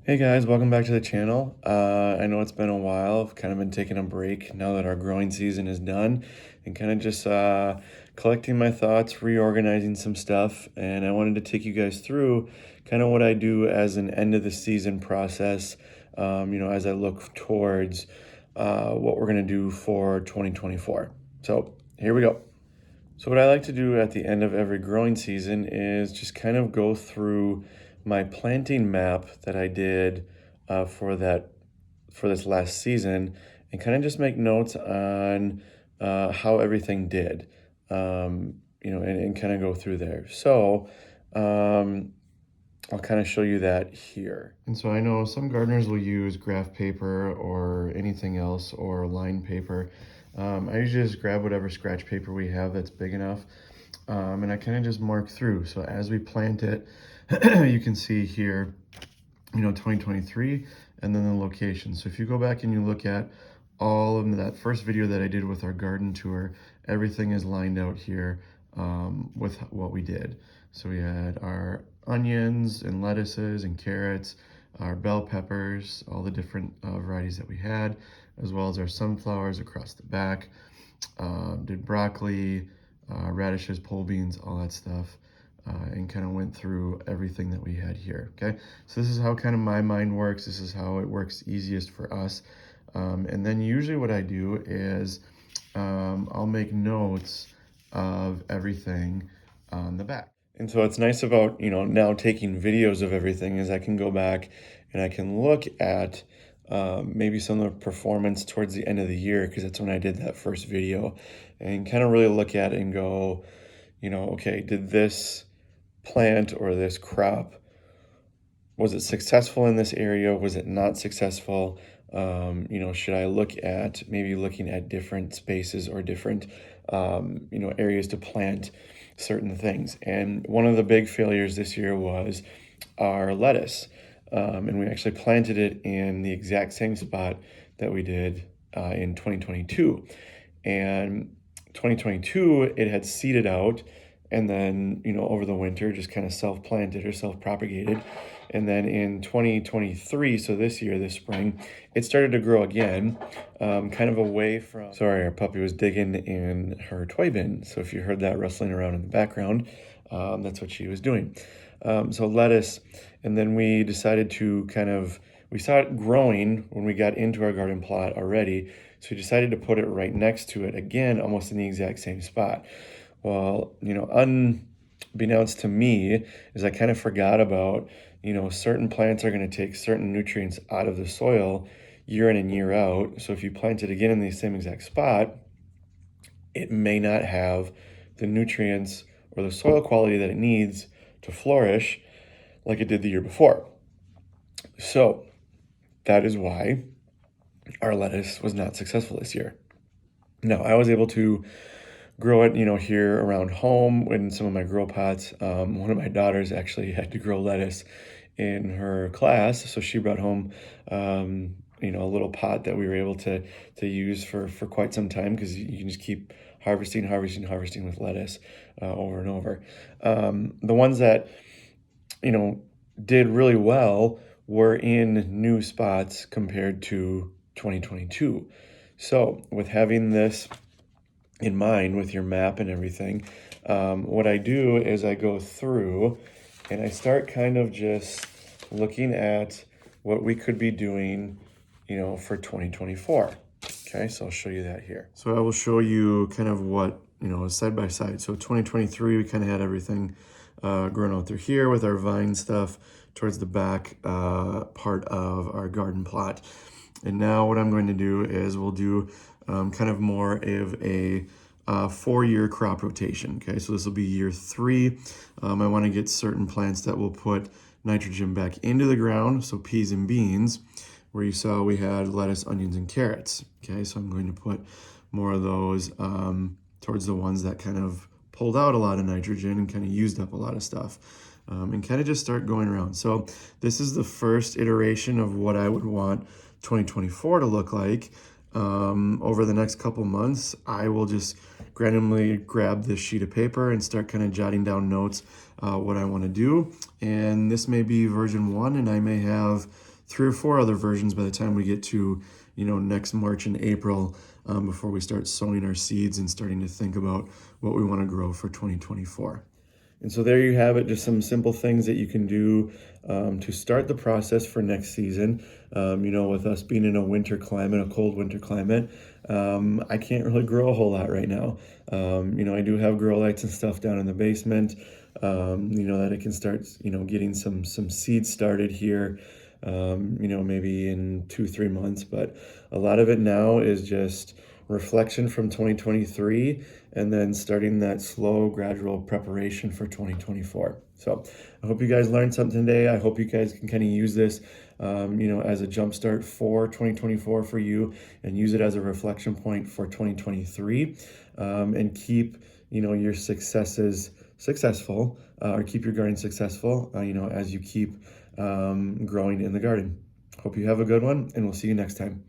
Hey guys, welcome back to the channel. I know it's been a while. I've kind of been taking a break now that our growing season is done and kind of just collecting my thoughts, reorganizing some stuff. And I wanted to take you guys through kind of what I do as an end of the season process, as I look towards what we're going to do for 2024. So here we go. So what I like to do at the end of every growing season is just kind of go through my planting map that I did for this last season, and kind of just make notes on how everything did, and kind of go through there. So I'll kind of show you that here. And so I know some gardeners will use graph paper or anything else or line paper. I usually just grab whatever scratch paper we have that's big enough. And I kind of just mark through. So as we plant it, you can see here, 2023, and then the location. So if you go back and you look at all of that first video that I did with our garden tour, everything is lined out here with what we did. So we had our onions and lettuces and carrots, our bell peppers, all the different varieties that we had, as well as our sunflowers across the back. Did broccoli, radishes, pole beans, all that stuff, and kind of went through everything that we had here, okay? So this is how kind of my mind works. This is how it works easiest for us. And then usually what I do is I'll make notes of everything on the back. And so what's nice about, now taking videos of everything is I can go back and I can look at maybe some of the performance towards the end of the year, because that's when I did that first video, and kind of really look at it and go, okay, did this plant or this crop, was it successful in this area? Was it not successful? Should I look at maybe looking at different spaces or different, areas to plant certain things? And one of the big failures this year was our lettuce. And we actually planted it in the exact same spot that we did in 2022. And 2022, it had seeded out, and then, over the winter, just kind of self-planted or self-propagated. And then in 2023, so this year, this spring, it started to grow again, kind of away from, sorry, our puppy was digging in her toy bin. So if you heard that rustling around in the background, that's what she was doing. So lettuce, and then we decided to we saw it growing when we got into our garden plot already. So we decided to put it right next to it again, almost in the exact same spot. Well, unbeknownst to me, is I kind of forgot about, certain plants are going to take certain nutrients out of the soil year in and year out. So if you plant it again in the same exact spot, it may not have the nutrients or the soil quality that it needs to flourish like it did the year before. So that is why our lettuce was not successful this year. Now, I was able to grow it, here around home in some of my grow pots. One of my daughters actually had to grow lettuce in her class, so she brought home, a little pot that we were able to use for quite some time, because you can just keep harvesting with lettuce over and over. The ones that, did really well were in new spots compared to 2022. So with having this in mind with your map and everything, what I do is I go through and I start kind of just looking at what we could be doing, for 2024. Okay, so I'll show you that here. So I will show you kind of what, side by side. So 2023, we kind of had everything grown out through here with our vine stuff towards the back part of our garden plot. And now what I'm going to do is we'll do kind of more of a 4-year crop rotation. Okay, so this will be year 3. I want to get certain plants that will put nitrogen back into the ground. So peas and beans, where you saw we had lettuce, onions, and carrots. Okay, so I'm going to put more of those towards the ones that kind of pulled out a lot of nitrogen and kind of used up a lot of stuff. And kind of just start going around. So this is the first iteration of what I would want 2024 to look like. Over the next couple months, I will just randomly grab this sheet of paper and start kind of jotting down notes what I want to do. And this may be version 1, and I may have 3 or 4 other versions by the time we get to, next March and April, before we start sowing our seeds and starting to think about what we want to grow for 2024. And so there you have it, just some simple things that you can do to start the process for next season. With us being in a winter climate, a cold winter climate, I can't really grow a whole lot right now. I do have grow lights and stuff down in the basement, that I can start, getting some seeds started here, maybe in 2-3 months. But a lot of it now is just reflection from 2023 and then starting that slow, gradual preparation for 2024. So I hope you guys learned something today. I hope you guys can kind of use this, as a jumpstart for 2024 for you, and use it as a reflection point for 2023, and keep, your successes successful, or keep your garden successful, as you keep growing in the garden. Hope you have a good one, and we'll see you next time.